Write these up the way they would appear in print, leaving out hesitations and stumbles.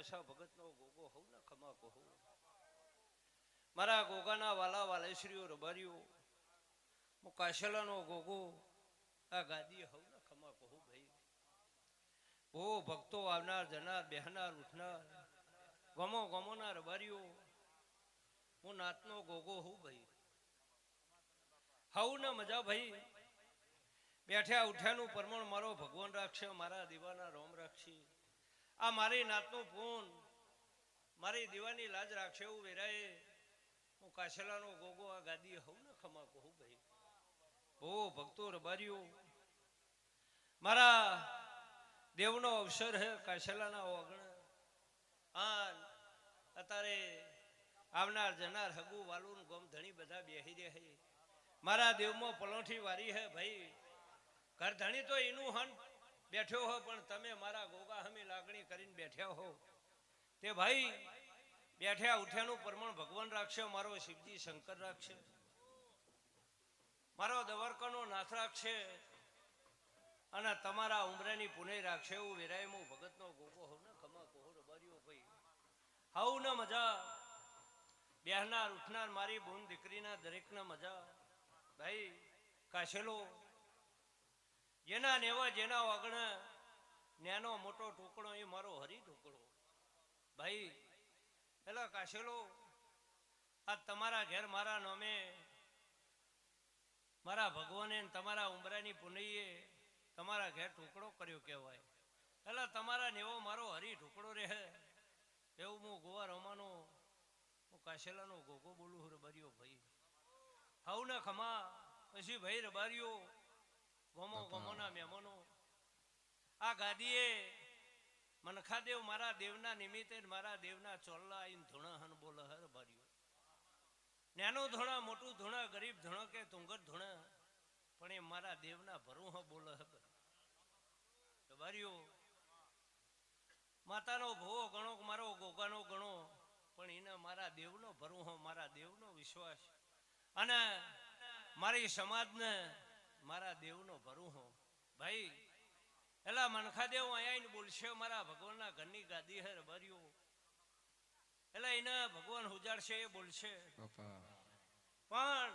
વસા ભગતનો ગોગો હોઉં ને ખમા કહું મારા ગોગાના વાલા વાલેશ્રીઓ રબારીઓ હું કાશેલાનો ગોગો આ ગાદી હોઉં ને ખમા કહું ભાઈ ઓ ભક્તો આવનાર જનાર બેહનાર ઉઠનાર ગમો ગમોના રબારીઓ હું નાતનો ગોગો હોઉં ભાઈ હાઉ ને મજા ભાઈ બેઠ્યા ઉઠ્યાનું પરમણ મારો ભગવાન રાખશે મારા દીવાના રોમ રાખશે આ મારી નાતનું પૂન મારી દીવાની લાજ રાખશે એવું વેરાએ હું કાશેલાનો ગોગો આ ગાદી હોઉં ને ખમા કહું ભાઈ ઓ ભક્તો રબારીઓ મારા દેવનો અવસર હે કાશેલાના ઓગણ અત્યારે આવનાર જનાર હગુ વાલુન ગમ ધણી બધા બેહી રહે મારા દેવમાં પલોઠી વારી હે ભાઈ ઘર ધણી તો એનું હન બેઠ્યો હો પણ તમે મારા ગોગા હમી લાગણી કરીને બેઠ્યા હો તે ભાઈ બેઠ્યા ઉઠ્યાનું પ્રમાણ ભગવાન રાખશે મારો શિવજી શંકર રાખશે મારો દવરકનો નાથ રાખશે અને તમારા ઉમરાની પુનઃ રાખશે એવું વિરાય હું ભગતનો ગોગો હોઉં ને ખમા કહો રબારીઓ ભાઈ હાઉ ને મજા બેહનાર ઉઠનાર મારી બોન દીકરીના દરેકના મજા ભાઈ કાશેલો જેના નેવા જેના વાગણ નેનો મોટો ટુકડો એ મારો હરી ટુકડો ભાઈ પેલા કાશેલો આ તમારા ઘેર મારા નામે મારા ભગવાને તમારા ઉમરાની પુનઈએ તમારા ઘેર ટુકડો કર્યો કહેવાય પેલા તમારા નેવો મારો હરી ટુકડો રહે એવું હું ગોવા રમાનો હું કાશેલાનો ગોગો બોલું હું રબારીઓ ભાઈ હાઉ ને ખમા પછી ભાઈ રબારીઓ ગમો ગમોના મહેમાનો આ ગાદીએ મનખાદેવ મારા દેવના નિમિત્તે મારા દેવના ચોલ્લા આઈને ધૂણા હન બોલે હર રબારીઓ નાનું ધૂણા મોટું ધૂણા ગરીબ ધૂણા કે તુંગર ધૂણા પણ એ મારા દેવના ભરું હ બોલે હર રબારીઓ માતાનો ભવો ગણો મારો ગોગાનો ગણો પણ એને મારા દેવનો ભરું હ મારા દેવનો વિશ્વાસ અને મારી સમાજને મારા દેવનો ભરું હો ભાઈ એલા મનખાદેવ અહીંયા બોલશે મારા ભગવાનના ઘરની ગાદી હે રબારીઓ એલા એને ભગવાન ઉજાડશે એ બોલશે પણ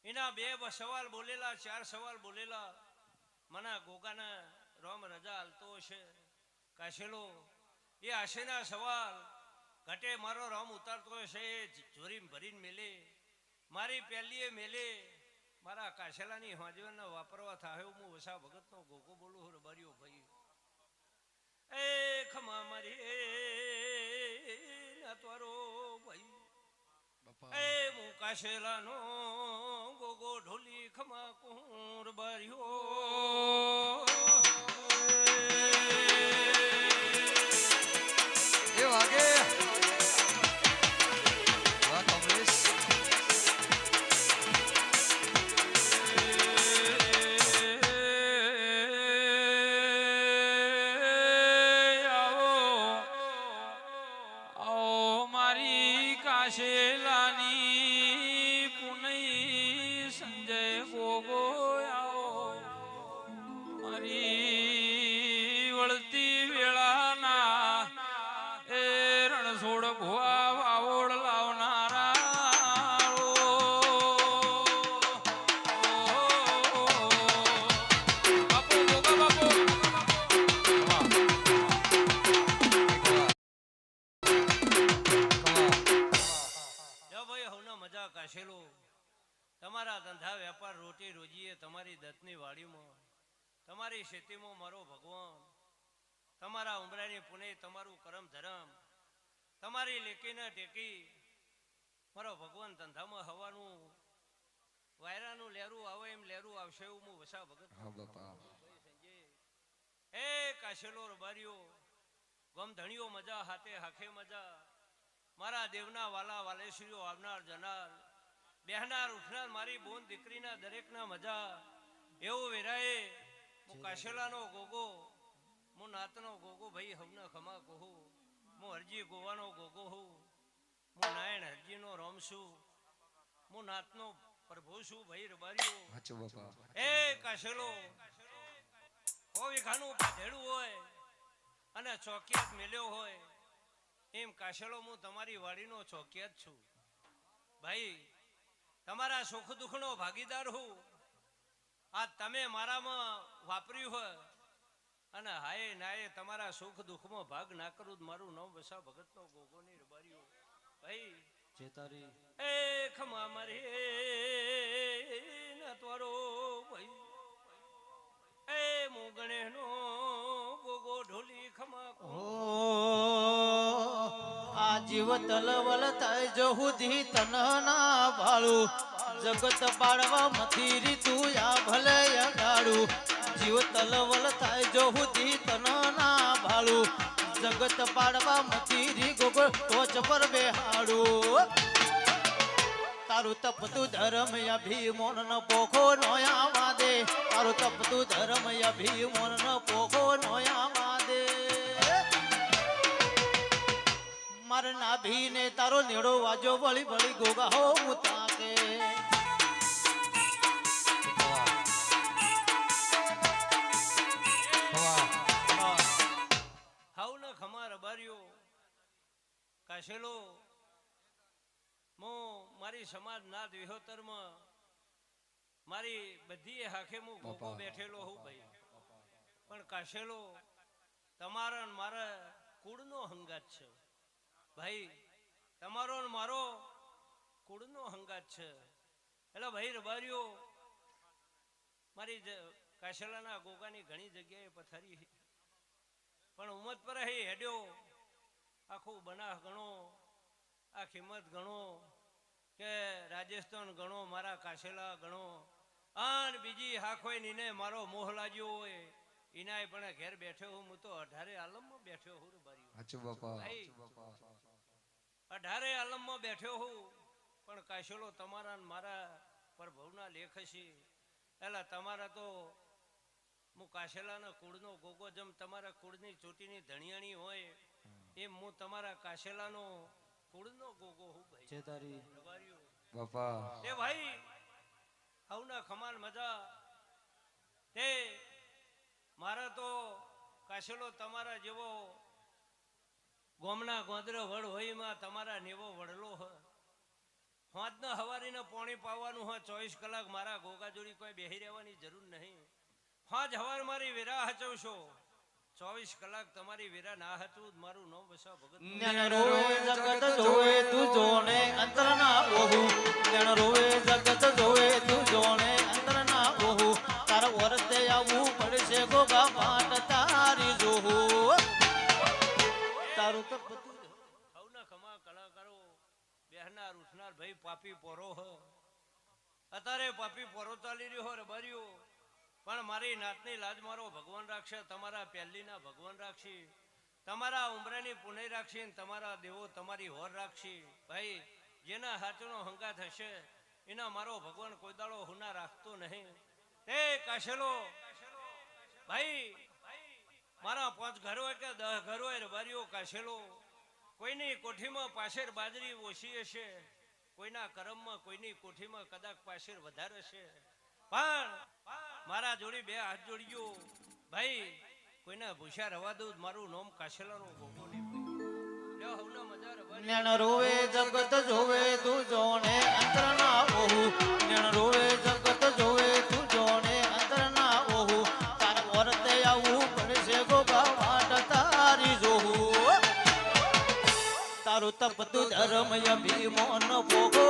એના બે સવાલ બોલેલા ચાર સવાલ બોલેલા મને ગોગાના રોમ રજા હાલતો હશે કાશેલો એ આશેના સવાલ ઘટે મારો રોમ ઉતારતો હશે જોરીમ ભરીને મેલે મારી પહેલીએ મેલે મારા કાશેલાની હાજવાના વાપરવા થાય હું વસા ભગતનો ગોગો બોલું હું રબારીઓ ભાઈ એ ખમા મારી નાતવારો ભાઈ એ હું કાશેલાનો ગોગો ઢોલી ખમા કહું રબારીઓ એ વાગે કાશેલાની પુનઈ સંજય ગોગો આવો મારી વળતી વેળાના એ રણછોડ ભુવા વાવોડ લાવનારા બાપુ ગોગા બાપુ કાશેલો તમારા ધંધા વેપાર રોટી રોજીએ તમારી દત્તની વાડીમાં તમારી ખેતીમાં મારો ભગવાન તમારા ઉમરાની પુણે તમારું કરમ ધરમ તમારી લેકીને ટેકી મારો ભગવાન ધંધામાં હવાનું વાયરાનું લેરું આવે એમ લેરું આવશે એવું હું વસા ભગત એ કાશેલો રબારીઓ ગમ ધણીઓ મજા હાથે હાખે મજા મારા દેવના વાલા વાલેશ્રીઓ આવનાર જનાર બેહનાર ઉઠનાર મારી બોન દીકરીના દરેકના મજા એવું વેરાએ હું કાશેલાનો ગોગો હું નાતનો ગોગો ભાઈ હવને ખમા કહું હું હરજી ગોવાનો ગોગો હું નાયણ હરજીનો રોમ છું હું નાતનો પ્રભુ છું ભાઈ રબારીઓ એ કાશેલો કોઈ ખાનું પાધેડું હોય અને ચોકિયાત મેલ્યો હોય એમ કાશેલો હું તમારી વાડીનો ચોકિયાત છું ભાઈ. તમારા સુખ દુઃખનો ભાગીદાર હું. આ તમે મારામાં વાપર્યું હોય અને હાય નાય તમારા સુખ દુઃખમાં ભાગ ના કરું તો મારું નામ વસા ભગતનો ગોગોની રબારીઓ ભાઈ. જેતારી એ ખમા મારે ના તોરો ભાઈ. એ મો ગણેશનો ગોગો ઢોલી ખમા કો. આ જીવ તલવલ થાય જહુદી તન ના ભાળું જગત પાડવા મથી રીતું આ ભલે અગાડું. જીવ તલવલ થાય જહુદી તન ના ભાળું જગત પાડવા મથી રી ગોગો ટોચ પર બેહાડું. તારું તપતું ધર્મ અભિમોન ન પોખો નોયા વાદે. તારું તપતું ધર્મ અભિમોન ન પોખો નોયા વાદે. મારા નાભીને તારો નેડો વાજો વળી વળી ગોગા હો મુતાકે. હાઉ ને ખમા રબારીઓ કાશેલો હું મારી સમાજ નાદ વિહોતરમાં મારી બધી હાખે હું ગોગો બેઠેલો હું ભાઈ. પણ કાશેલો તમારા ને મારા કુળનો હંગાત છે ભાઈ. તમારો ને મારો કુળનો હંગાત છે. એટલે ભાઈ રબારીઓ મારી કાશેલાના ગોગાની ઘણી જગ્યાએ પથારી પણ ઉમત પર હેડ્યો આખું બનાહ ગણો આ કિંમત ગણો કે રાજસ્થાન ગણો મારા કાશેલા ગણો અને બીજી હાખ હોય ને મારો મોહ લાગ્યો હોય એનાય પણ ઘેર બેઠ્યો હું તો 18 આલમમાં બેઠ્યો હું ભાઈ. 18 આલમમાં બેઠ્યો હું પણ કાશેલો તમારા મારા પ્રભુના લેખ છે. એટલે તમારા તો હું કાશેલાના કુળનો ગોગો જેમ તમારા કુળની ચોટીની ધણિયાણી હોય એમ હું તમારા કાશેલાનો કુળનો ગોગો હું ભાઈ. જેતારી બાપા એ ભાઈ હવના ખમાન મજા તે મારા તો કાશેલો તમારા જેવો ગોમના ગોંદર વડ હોય માં તમારા નેવો વડલો હ. હોજના હવારીને પાણી પાવાનું હોય 24 કલાક મારા ગોગા જોડી કોઈ બેહી રહેવાની જરૂર નહીં. હોજ હવાર મારી વેરા હચવશો 24 કલાક તમારી વેરા ના હતું મારું નામ વસા ભગત. જ્ઞાન રોવે જગત જોવે તું જોને અંતર ના ઓહુ. જ્ઞાન રોવે જગત જોવે તું જોને અંતર ના ઓહુ. તાર વર્તે આવવું પડશે ગોગા પાટ તારી જોહુ. તારું તો બધું હવના ખમા કલાકારો બેહનાર ઉઠનાર ભાઈ પાપી પોરો હ. અત્યારે પાપી પોરો ચાલી રહ્યો હો રબારીઓ પણ મારી નાતની લાજ મારો ભગવાન રાખશે. તમારા પહેલીના ભગવાન રાખશે. તમારા ઉમરાની પુનઃ રાખશે. તમારા દેવો તમારી હોર રાખશે. ભાઈ જેના હાથનો હંગાત હશે એના મારો ભગવાન કોઈ દાડો હુના રાખતો નહીં. એ કાશેલો ભાઈ મારા 5 ઘર હોય કે 10 ઘર હોય રબારીઓ કાશેલો કોઈની કોઠીમાં પાછેર બાજરી ઓછી હશે. કોઈના કરમમાં કોઈની કોઠીમાં કદાચ પાછેર વધારે હશે. પણ મારા જોડી 2 હાથ જોડ્યો ભાઈ કોઈના ભૂસા રવા દઉં મારું નામ કાશેલાનો ગોગો નહીં. લ્યો હવના મજા રબારી. જ્ઞાન રોવે જગત જોવે તું જોને અંતર ના ઓહુ. જ્ઞાન રોવે જગત જોવે તું જોને અંતર ના ઓહુ. તાર વર્તે આવવું પડશે ગોગા વાટ તારી જોહુ. તારું તપતું ધર્મ અભિમોન ભોગો